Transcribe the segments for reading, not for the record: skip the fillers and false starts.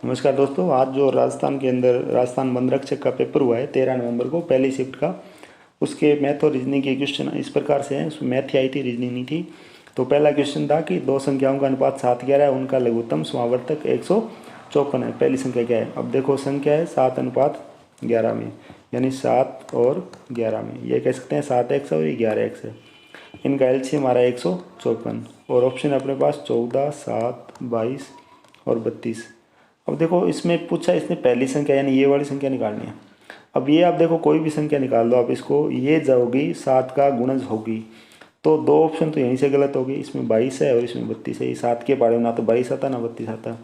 नमस्कार दोस्तों, आज जो राजस्थान के अंदर राजस्थान वन रक्षक का पेपर हुआ है 13 नवंबर को पहली शिफ्ट का, उसके मैथ और रीजनिंग के क्वेश्चन इस प्रकार से हैं। उसमें मैथ ही आई थी, रीजनिंग नहीं थी। तो पहला क्वेश्चन था कि दो संख्याओं का अनुपात 7:11 है, उनका लघुत्तम समावर्तक 154 है। पहली संख्या क्या है? अब देखो संख्या है 7:11 में, यानी 7 और 11 में। ये कह सकते हैं 7x और ये 11x है। इनका एलसीएम हमारा 154 और ऑप्शन अपने पास 14, 7, 22 और 32। अब देखो इसमें पूछा इसने पहली संख्या यानी ये वाली संख्या निकालनी है। अब ये आप देखो कोई भी संख्या निकाल दो आप इसको, ये जाओगी 7 का गुणज होगी। तो दो ऑप्शन तो यहीं से गलत होगी, इसमें 22 है और इसमें 32 है। ये 7 के पहाड़े में ना तो 22 आता ना 32 आता।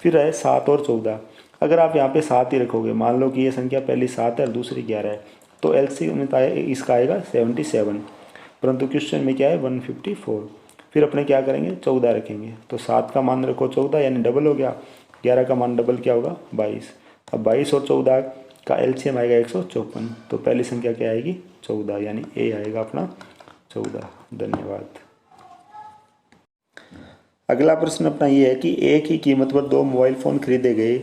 फिर है 7 और 14। अगर आप यहाँ पे 7 ही रखोगे, मान लो कि ये संख्या पहली 7 है और दूसरी 11 है, तो एलसीएम इसका आएगा 77। परंतु क्वेश्चन में क्या है 154। फिर अपने क्या करेंगे 14 रखेंगे, तो 7 का मान रखो 14 यानी डबल हो गया। 11 का मान डबल क्या होगा 22। अब 22 और 14 का एलसीएम आएगा 154। तो पहली संख्या क्या आएगी 14, यानी ए आएगा अपना 14। धन्यवाद। अगला प्रश्न अपना ये है कि एक ही कीमत पर दो मोबाइल फ़ोन खरीदे गए।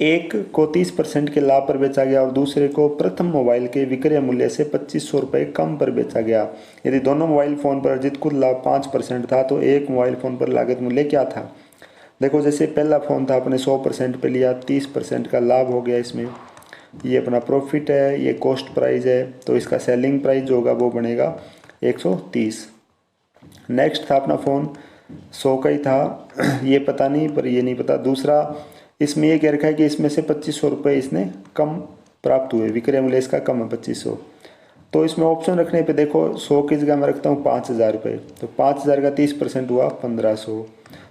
एक को 30% के लाभ पर बेचा गया और दूसरे को प्रथम मोबाइल के विक्रय मूल्य से 2500 रुपये कम पर बेचा गया। यदि दोनों मोबाइल फ़ोन पर अर्जित कुल लाभ 5% था तो एक मोबाइल फ़ोन पर लागत मूल्य क्या था? देखो जैसे पहला फ़ोन था अपने 100% पे लिया, 30% का लाभ हो गया इसमें। ये अपना प्रॉफिट है, ये कॉस्ट प्राइस है, तो इसका सेलिंग प्राइस जो होगा वो बनेगा 130। नेक्स्ट था अपना फ़ोन 100 का ही था ये पता नहीं, पर ये नहीं पता। दूसरा इसमें ये कह रखा है कि इसमें से 2500 रुपये इसने कम प्राप्त हुए, विक्रय मूल्य इसका कम है 2500। तो इसमें ऑप्शन रखने पे देखो 100 की जगह मैं रखता हूँ 5000 रुपये, तो 5000 का 30% हुआ 1500।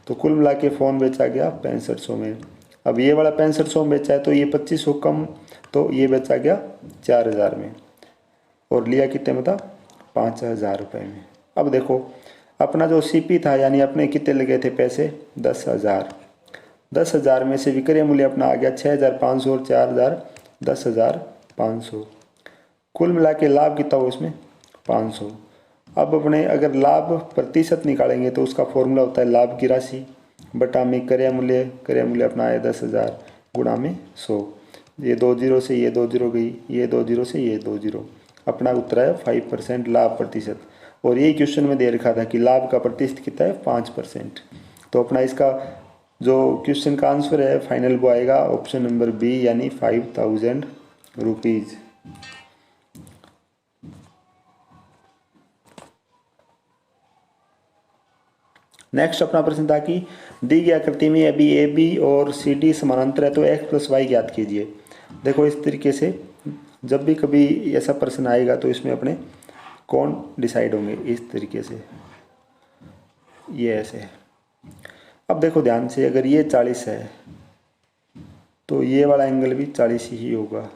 तो कुल मिला के फ़ोन बेचा गया 6500 में। अब ये वाला 6500 में बेचा है तो ये 2500 कम, तो ये बेचा गया 4000 में और लिया कितने में था 5000 रुपये में। अब देखो अपना जो सीपी था यानी अपने कितने लगे थे पैसे 10,000। 10,000 में से विक्रय मूल्य अपना आ गया 6,500 और 4,000 10,500। कुल मिला के लाभ कितना हुआ इसमें 500। अब अपने अगर लाभ प्रतिशत निकालेंगे तो उसका फॉर्मूला होता है लाभ की राशि बटा में क्रय मूल्य अपना आया 10,000 गुणा में 100। ये 2 जीरो से ये 2 जीरो गई, ये 2 जीरो से ये 2 जीरो। अपना उत्तर है 5% लाभ प्रतिशत। और यही क्वेश्चन में दे रखा था कि लाभ का प्रतिशत कितना है 5%। तो अपना इसका जो क्वेश्चन का आंसर है फाइनल वो आएगा ऑप्शन नंबर बी यानी 5000 रुपीज़। नेक्स्ट अपना प्रश्न था कि दी गई आकृति में अभी ए बी और सी डी समानांतर है तो एक्स प्लस वाई ज्ञात कीजिए। देखो इस तरीके से जब भी कभी ऐसा प्रश्न आएगा तो इसमें अपने कौन डिसाइड होंगे इस तरीके से, ये ऐसे है। अब देखो ध्यान से, अगर ये 40 है तो ये वाला एंगल भी 40 ही होगा,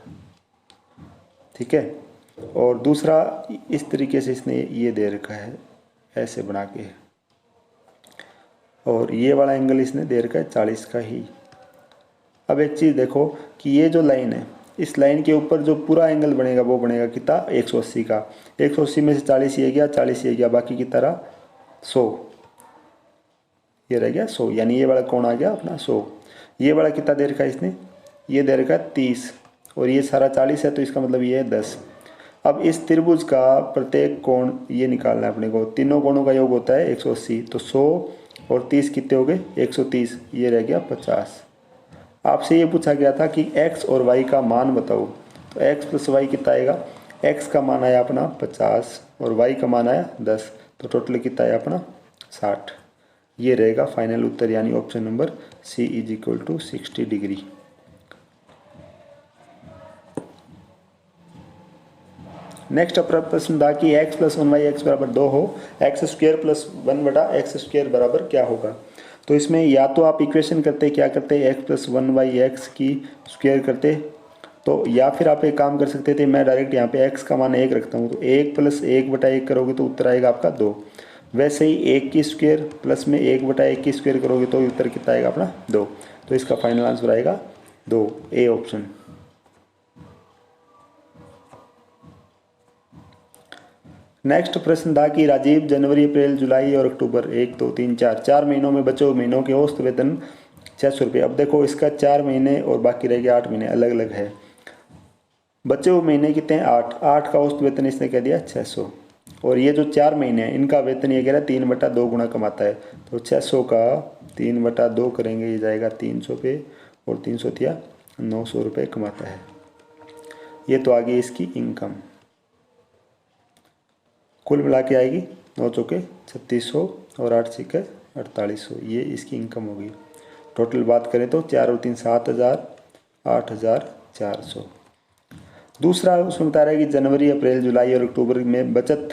ठीक है। और दूसरा इस तरीके से इसने ये दे रखा है ऐसे बना के, और ये वाला एंगल इसने दे रखा है 40 का ही। अब एक चीज़ देखो कि ये जो लाइन है इस लाइन के ऊपर जो पूरा एंगल बनेगा वो बनेगा कितना 180 का। 180 में से 40 ये गया, 40 ये गया, बाकी कितना रहा 100। ये रह गया 100, यानी ये वाला कौन आ गया अपना 100। ये वाला कितना दे रखा है इसने, ये दे रखा है 30 और ये सारा 40 है तो इसका मतलब ये है 10। अब इस त्रिभुज का प्रत्येक कोण ये निकालना है अपने को। तीनों कोणों का योग होता है 180, तो 100 और 30 कितने हो गए 130, ये रह गया 50। आपसे ये पूछा गया था कि x और y का मान बताओ, तो x प्लस वाई कितना आएगा। x का मान आया अपना 50 और y का मान आया 10, तो टोटल कितना आया अपना 60। ये रहेगा फाइनल उत्तर यानी option number C is equal to 60 degree. Next अपना प्रश्न था कि x प्लस 1y x बराबर 2 हो, एक्स स्क्वेयर प्लस 1 बटा एक्स स्क्वेयर बराबर क्या होगा। तो इसमें या तो आप इक्वेशन करते क्या करते x प्लस 1y x की स्क्वेयर करते, तो या फिर आप एक काम कर सकते थे, मैं डायरेक्ट यहाँ पे x का मान 1 रखता हूँ, तो 1 प्लस 1 बटा 1 करोगे तो उत्तर आएगा आपका 2। वैसे ही 1 की स्क्वेयर प्लस में 1 बटा 1 की स्क्वेयर करोगे तो उत्तर कितना आएगा अपना 2। तो इसका फाइनल आंसर आएगा 2, ए ऑप्शन। नेक्स्ट प्रश्न था कि राजीव जनवरी अप्रैल जुलाई और अक्टूबर 1 2 3 4 4 महीनों में बचे हुए महीनों के औसत वेतन ₹600। अब देखो इसका 4 महीने और बाकी रह गया 8 महीने, अलग अलग है। बचे हुए महीने कितने हैं? 8। 8 का औसत वेतन इसने कह दिया 600। और ये जो 4 महीने हैं इनका वेतन ये कह रहा है 3/2 गुना कमाता है। तो 600 का 3/2 करेंगे, ये जाएगा 300 पे, और 300 दिया 900 रुपये कमाता है। ये तो आ गई इसकी इनकम। कुल मिला के आएगी 9 चौके 3600 और 8 छक्के 4800, ये इसकी इनकम होगी। टोटल बात करें तो 4 और 3 7,000, 8,400। दूसरा उसमें बता रहा है कि जनवरी, अप्रैल, जुलाई और अक्टूबर में बचत,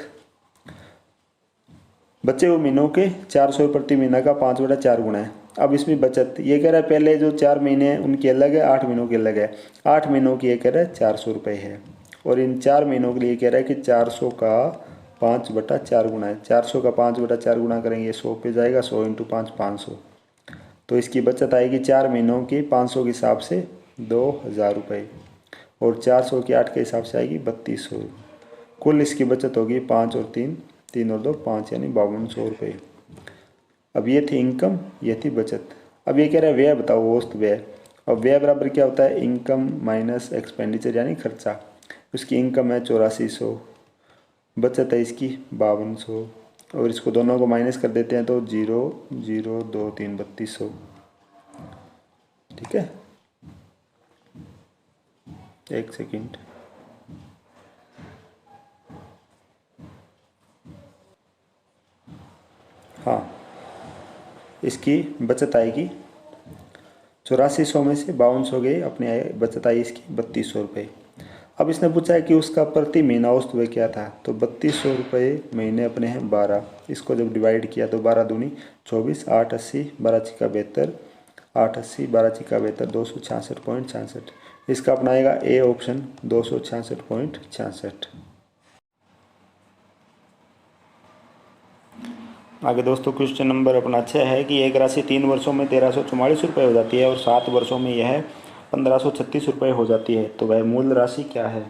बचे हुए महीनों के 400 प्रति महीना का 5/4 गुना है। अब इसमें बचत ये कह रहा है पहले जो 4 महीने हैं उनकी अलग है, 8 महीनों की अलग है। 8 महीनों की ये कह रहा है 400 रुपये है, और इन 4 महीनों के लिए कह रहा है कि 400 का 5/4 गुना है। 400 का 5/4 गुना करेंगे 100 पे जाएगा, 100 × 5 500। तो इसकी बचत आएगी 4 महीनों की 500 के हिसाब से 2,000 रुपये, और 400 की 8 के हिसाब से आएगी 3200। कुल इसकी बचत होगी 5 और 3, 3 और 2 5, यानी 5200 रुपये। अब ये थी इनकम, ये थी बचत। अब ये कह रहा है व्यय बताओ, औसत व्यय। अब व्यय बराबर क्या होता है? इनकम माइनस एक्सपेंडिचर यानी खर्चा। उसकी इनकम है 8400, बचत है इसकी 5200, और इसको दोनों को माइनस कर देते हैं तो 0 0 2 3 3200। ठीक है, एक सेकंड। हाँ, इसकी बचत आएगी 8400 में से 5200 गए, अपने आए बचत आई इसकी 3200 रुपये। अब इसने पूछा है कि उसका प्रति महीना औसत व्यय क्या था, तो 3200 रुपये महीने अपने हैं 12। इसको जब डिवाइड किया तो 12 दूनी 24, 8 80, 12 छिक्का 72, 8 80, 12 छिक्का 72, 266.66। इसका अपना आएगा ए ऑप्शन 266.66। आगे दोस्तों क्वेश्चन नंबर अपना 6 है कि एक राशि 3 वर्षों में 1344 रुपये हो जाती है और 7 वर्षों में यह 1536 रुपये हो जाती है, तो वह मूल राशि क्या है?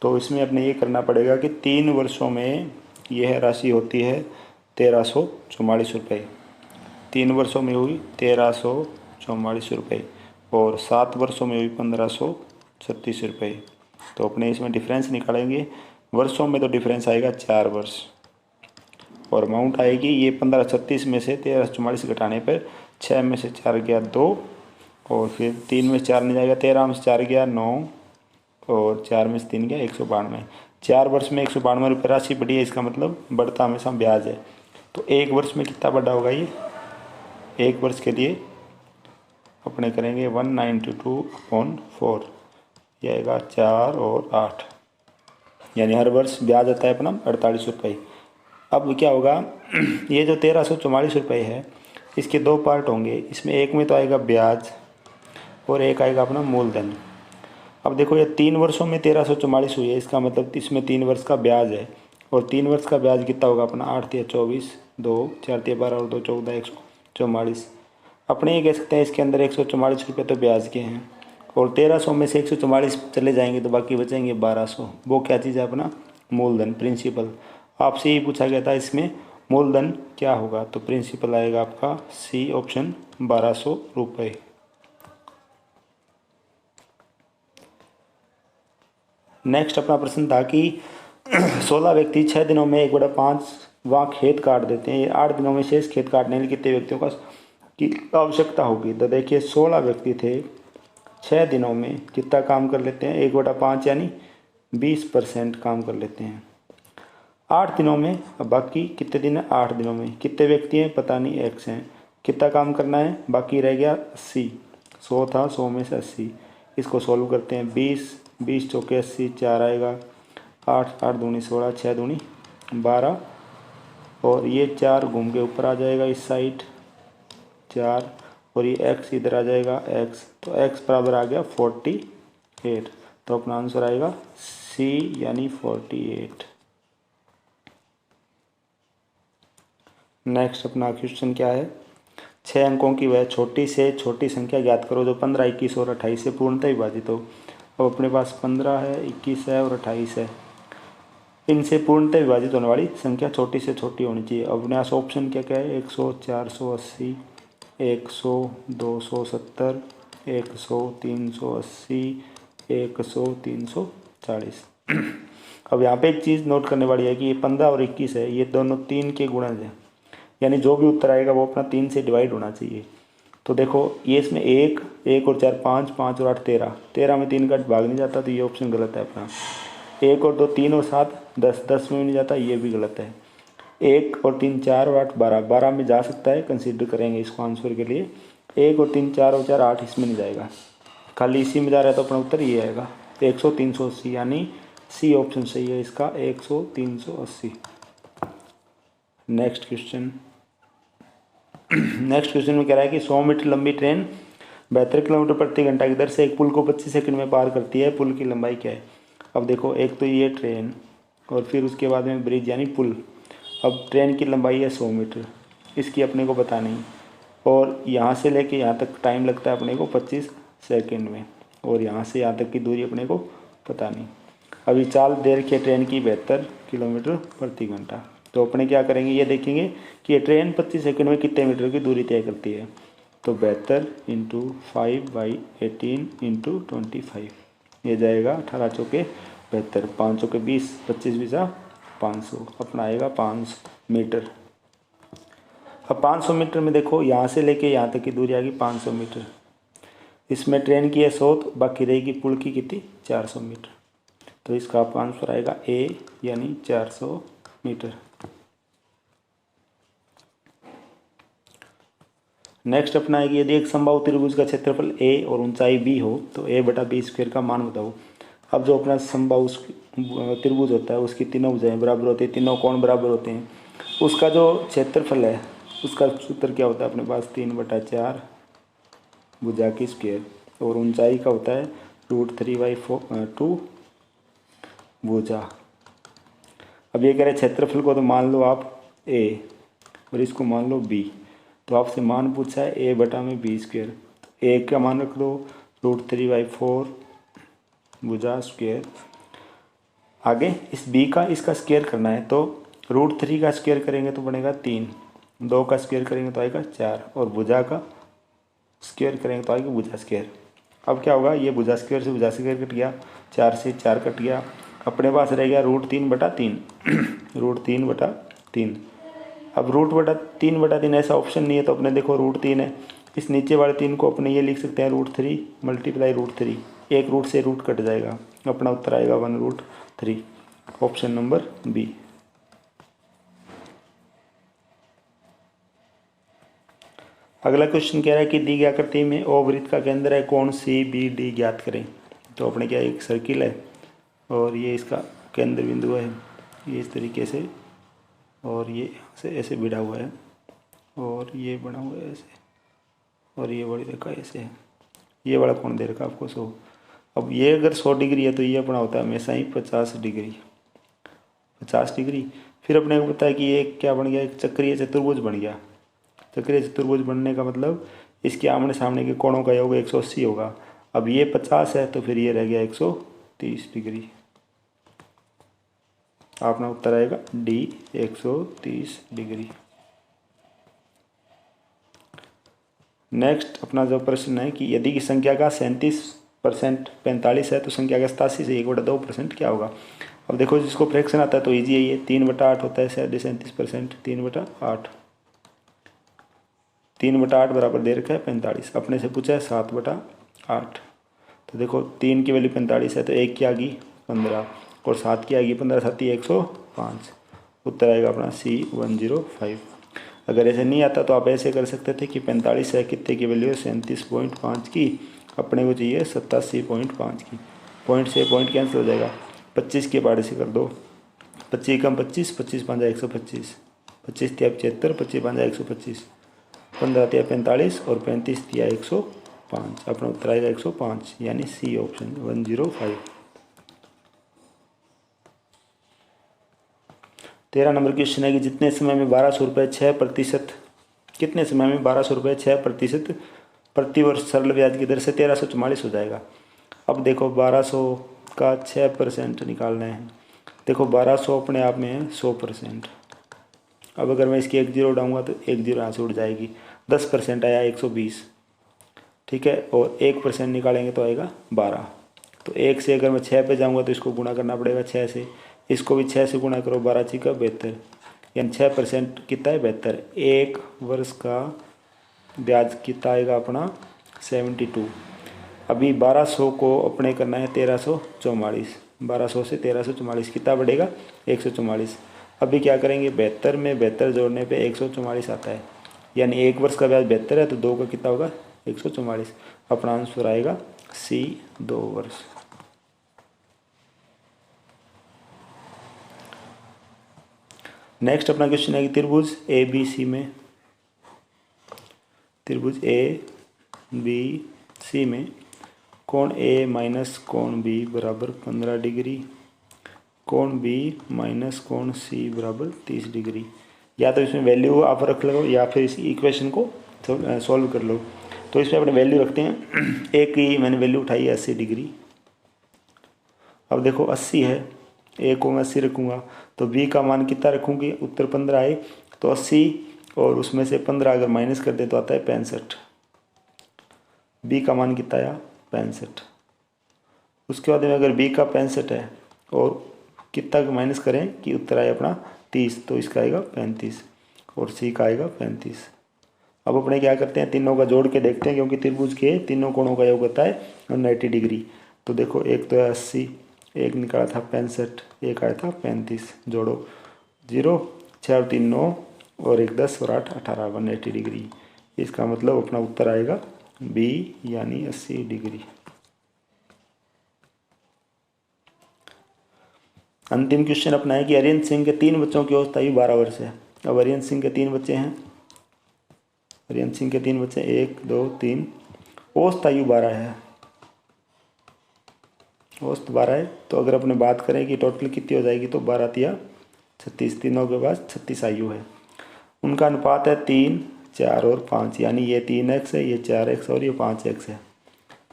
तो इसमें अपने ये करना पड़ेगा कि 3 वर्षों में यह राशि होती है 1344 रुपये, 3 वर्षों में हुई 1344 रुपये, और 7 वर्षों में हुई 1536 रुपये। तो अपने इसमें डिफरेंस निकालेंगे। वर्षों में तो डिफरेंस आएगा 4 वर्ष, और अमाउंट आएगी ये 1536 में से 1344 घटाने पर 6 में से 4 गया 2, और फिर 3 में से 4 नहीं जाएगा, 13 में से 4 गया 9, और 4 में से 3 गया 192। 4 वर्ष में 192 रुपये राशि बढ़ी है, इसका मतलब बढ़ता हमेशा ब्याज है। तो एक वर्ष में कितना बढ़ा होगा ये? एक वर्ष के लिए अपने करेंगे 192/4, यह आएगा 4 और 8, यानी हर वर्ष ब्याज आता है अपना 48 रुपये। अब क्या होगा, ये जो 1344 रुपये है इसके 2 पार्ट होंगे। इसमें एक में तो आएगा ब्याज और एक आएगा अपना मूलधन। अब देखो ये 3 वर्षों में 1344 हुई है, इसका मतलब इसमें 3 वर्ष का ब्याज है, और 3 वर्ष का ब्याज कितना होगा अपना? 8 × 24, 2 4 × 12 और 2 14, 144। अपने ये कह सकते हैं इसके अंदर 144 रुपये तो ब्याज के हैं, और 1300 में से 144 चले जाएंगे तो बाकी बचेंगे 1200। वो क्या चीज़ है? अपना मूलधन, प्रिंसिपल। आपसे ये पूछा गया था इसमें मूलधन क्या होगा, तो प्रिंसिपल आएगा आपका सी ऑप्शन 1200 रुपये। नेक्स्ट अपना प्रश्न था कि 16 व्यक्ति 6 दिनों में 1/5 खेत काट देते हैं, 8 दिनों में शेष खेत काटने के लिए कितने व्यक्तियों की आवश्यकता होगी? तो देखिए 16 व्यक्ति थे, 6 दिनों में कितना काम कर लेते हैं? 1/5 यानी 20% काम कर लेते हैं। 8 दिनों में, अब बाकी कितने दिन है? 8 दिनों में कितने व्यक्ति हैं? पता नहीं, x हैं। कितना काम करना है? बाकी रह गया 80। 100 था, 100 में से 80। इसको सॉल्व करते हैं। 20 चौके 80, 4 आएगा, 8 8 दूनी 16, 6 दूनी 12, और ये 4 घूम के ऊपर आ जाएगा इस साइड 4, और ये x इधर आ जाएगा x, तो x बराबर आ गया 48। तो अपना आंसर आएगा C यानी 48। नेक्स्ट अपना क्वेश्चन क्या है? 6 अंकों की वह छोटी से छोटी संख्या ज्ञात करो जो 15, 21 और 28 से पूर्णतः विभाजित हो। अब अपने पास 15 है, 21 है और 28 है। इनसे पूर्णतः विभाजित होने वाली संख्या छोटी से छोटी होनी चाहिए। अब अपने पास ऑप्शन क्या क्या है? 100, 400, 80, 100, 270, 100, 380, 100, 340। अब यहाँ पे एक चीज़ नोट करने वाली है कि ये 15 और 21 है, ये दोनों 3 के गुणज हैं, यानी जो भी उत्तर आएगा वो अपना 3 से डिवाइड होना चाहिए। तो देखो ये इसमें 1, 1 और 4 5, 5 और 8 13, 13 में 3 का भाग नहीं जाता, तो ये ऑप्शन गलत है अपना। 1 और 2 3 और 7 10, 10 में नहीं जाता, ये भी गलत है। 1 और 3 4 और 8 12, 12 में जा सकता है, कंसीडर करेंगे इसको आंसर के लिए। 1 और 3 4 और 4 8, इसमें नहीं जाएगा, खाली इसी में जा रहा है, तो अपना उत्तर ये आएगा। तो 100 380, यानी सी ऑप्शन सही है इसका, 100 380। नेक्स्ट क्वेश्चन नेक्स्ट क्वेश्चन में कह रहा है कि 100 मीटर लंबी ट्रेन 72 किलोमीटर प्रति घंटा की दर से एक पुल को 25 सेकंड में पार करती है, पुल की लंबाई क्या है? अब देखो, एक तो ये ट्रेन और फिर उसके बाद में ब्रिज यानी पुल। अब ट्रेन की लंबाई है 100 मीटर, इसकी अपने को पता नहीं, और यहाँ से लेके यहाँ तक टाइम लगता है अपने को 25 सेकंड में, और यहाँ से यहाँ तक की दूरी अपने को पता नहीं। अभी चाल दे रखी है ट्रेन की 72 किलोमीटर प्रति घंटा, तो अपने क्या करेंगे, ये देखेंगे कि ये ट्रेन 25 सेकंड में कितने मीटर की दूरी तय करती है। तो 72 इंटू 5/18 इंटू 25, ये जाएगा 18 चौके 72, 5 चौके 20, 25 बीसा 500, अपना आएगा 500 मीटर। अब 500 मीटर में देखो, यहाँ से लेके यहाँ तक की दूरी आ गई 500 मीटर, इसमें ट्रेन की है 100, तो बाकी रहेगी पुल की कितनी 400 मीटर, तो इसका आंसर आएगा ए, यानी 400 मीटर। नेक्स्ट अपना है कि यदि एक समबाहु त्रिभुज का क्षेत्रफल a और ऊंचाई b हो तो a/b² का मान बताओ। अब जो अपना समबाहु त्रिभुज होता है उसकी तीनों भुजाएं बराबर होती है, तीनों कोण बराबर होते हैं, उसका जो क्षेत्रफल है उसका सूत्र क्या होता है अपने पास, 3/4 भुजा की स्क्वायर, और ऊंचाई का होता है √3/2 भुजा। अब ये कह रहे क्षेत्रफल को तो मान लो आप a और इसको मान लो b, तो आपसे मान पूछा है a/b², ए का मान रख दो √3/4 भुजा स्क्वायर। आगे इस b का इसका स्क्वायर करना है, तो √3 का स्क्वायर करेंगे तो बनेगा 3, 2 का स्क्वायर करेंगे तो आएगा 4, और भुजा का स्क्वायर करेंगे तो आएगा भुजा स्क्वायर। अब क्या होगा, ये भुजा स्क्वायर से भुजा स्क्वायर कट गया, 4 से 4 कट गया, अपने पास रह गया √3/3 √3/3। अब √3/3 ऐसा ऑप्शन नहीं है, तो अपने देखो √3 है, इस नीचे वाले 3 को अपने ये लिख सकते हैं √3 × √3, एक रूट से रूट कट जाएगा, अपना उत्तर आएगा 1√3, ऑप्शन नंबर बी। अगला क्वेश्चन कह रहा है कि दी गई आकृति में ओ वृत्त का केंद्र है, कोण CBD ज्ञात करें। तो अपने क्या, एक सर्किल है और ये इसका केंद्र बिंदु है, ये इस तरीके से, और ये से ऐसे भिड़ा हुआ है, और ये बना हुआ है ऐसे, और ये बड़ी रेखा ऐसे है, ये वाला कोण दे रखा आपको 100। अब ये अगर 100 डिग्री है तो ये अपना होता है हमेशा ही 50 डिग्री, 50 डिग्री। फिर अपने को पता है कि ये क्या बन गया, एक चक्रीय चतुर्भुज बन गया। चक्रीय चतुर्भुज बनने का मतलब इसके आमने सामने के कोणों का योग 180 होगा। अब ये 50 है तो फिर ये रह गया 130 डिग्री, अपना उत्तर आएगा डी, 130 डिग्री। नेक्स्ट अपना जो प्रश्न है कि यदि की संख्या का 37% 45 है तो संख्या का 87 से 1/2% क्या होगा। अब देखो, जिसको फ्रैक्शन आता है तो ईजी है, ये 3/8 होता है 37%, 3/8, 3/8 बराबर दे रखा है 45, अपने से पूछा है 7/8। तो देखो 3 की वैल्यू 45 है, तो 1 की आ गई 15 और 7 की आ गई 15, 7 105, उत्तर आएगा अपना C105। अगर ऐसे नहीं आता तो आप ऐसे कर सकते थे कि 45 है, कितने की वैल्यू है 37.5 की, अपने को चाहिए 87.5 की, पॉइंट से पॉइंट कैंसिल हो जाएगा, 25 के बारे से कर दो, 25 कम 25, 25 5 125, 25 तिया 75, 25 5 125, 15 तिया 45 और 35 तिया 105, अपना उत्तर आएगा 105, यानी सी ऑप्शन 105। 13 नंबर क्वेश्चन है कि जितने समय में 1200 रुपये 6%, कितने समय में 1200 रुपये 6% प्रतिवर्ष सरल ब्याज की दर से 1344 हो जाएगा। अब देखो 1200 का 6% निकालना है, देखो 1200 अपने आप में है 100%। अब अगर मैं इसकी 1 जीरो उठाऊँगा तो 1 जीरो यहाँ से उड़ जाएगी, 10% आया 120, ठीक है, और 1% निकालेंगे तो आएगा 12। तो 1 से अगर मैं 6 पे जाऊंगा तो इसको गुणा करना पड़ेगा 6 से, इसको भी 6 से गुणा करो, 12 × 72, यानी 6% कितना है 72। 1 वर्ष का ब्याज कितना आएगा अपना 72। अभी 1200 को अपने करना है 1344, 1200 से 1344 कितना बढ़ेगा 144। अभी क्या करेंगे 72 में 72 जोड़ने पे 144 आता है, यानी 1 वर्ष का ब्याज 72 है तो 2 का कितना होगा 144। अपना आंसर आएगा सी 2 वर्ष। नेक्स्ट अपना क्वेश्चन है कि त्रिभुज ए बी सी में, त्रिभुज ए बी सी में कोण ए माइनस कोण बी बराबर 15 डिग्री, कोण बी माइनस कोण सी बराबर 30 डिग्री। या तो इसमें वैल्यू आप रख लो या फिर इस इक्वेशन को सॉल्व कर लो। तो इसमें अपने वैल्यू रखते हैं, ए की मैंने वैल्यू उठाई है 80 डिग्री। अब देखो 80 है, ए को मैं 80 रखूँगा तो बी का मान कितना रखूँगी, उत्तर 15 आए तो 80 और उसमें से 15 अगर माइनस कर दे तो आता है 65। बी का मान कितना आया 65। उसके बाद में अगर बी का 65 है और कितना माइनस करें कि उत्तर आए अपना 30, तो इसका आएगा 35 और सी का आएगा 35। अब अपने क्या करते हैं, तीनों का जोड़ के देखते हैं, क्योंकि त्रिभुज के तीनों कोणों का योग होता है 90 डिग्री। तो देखो एक तो है 80, एक निकाला था 65, एक आया था 35, जोड़ो 0, 6 और 3 9 और 1 10 और 8 18, 180 डिग्री। इसका मतलब अपना उत्तर आएगा बी यानी 80 डिग्री। अंतिम क्वेश्चन अपना है कि अरिहंत सिंह के 3 बच्चों की औसत आयु 12 वर्ष है। अब अरिहंत सिंह के 3 बच्चे हैं, अरिहंत सिंह के 3 बच्चे 1 2 3, औसत आयु 12 है, औसत 12 है। तो अगर अपने बात करें कि टोटल कितनी हो जाएगी तो 12 तिया 36, तीनों के पास 36 आयु है। उनका अनुपात है 3 4 और 5, यानी ये 3x है, ये 4x और ये 5x है।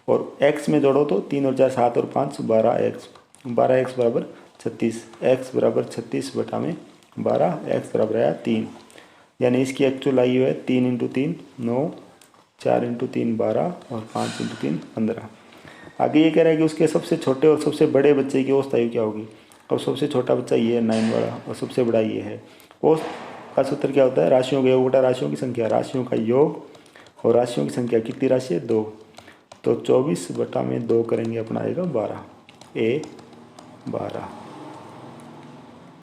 और x में जोड़ो तो 3 और 4 7 और 5 12x, 12x बराबर 36, x बराबर 36 बटा में 12, x बराबर आया 3, यानी इसकी एक्चुअल आयु है 3 × 3 9, 4 × 3 12 और 5 × 3 15। आगे ये कह रहा है कि उसके सबसे छोटे और सबसे बड़े बच्चे की औसत आयु क्या होगी। अब सबसे छोटा बच्चा ये है 9 वाला और सबसे बड़ा ये है। औसत का सूत्र क्या होता है, राशियों का योग बटा राशियों की संख्या, राशियों का योग और राशियों की संख्या कितनी राशि है 2, तो 24 बटा में 2 करेंगे अपना आएगा 12, ए 12।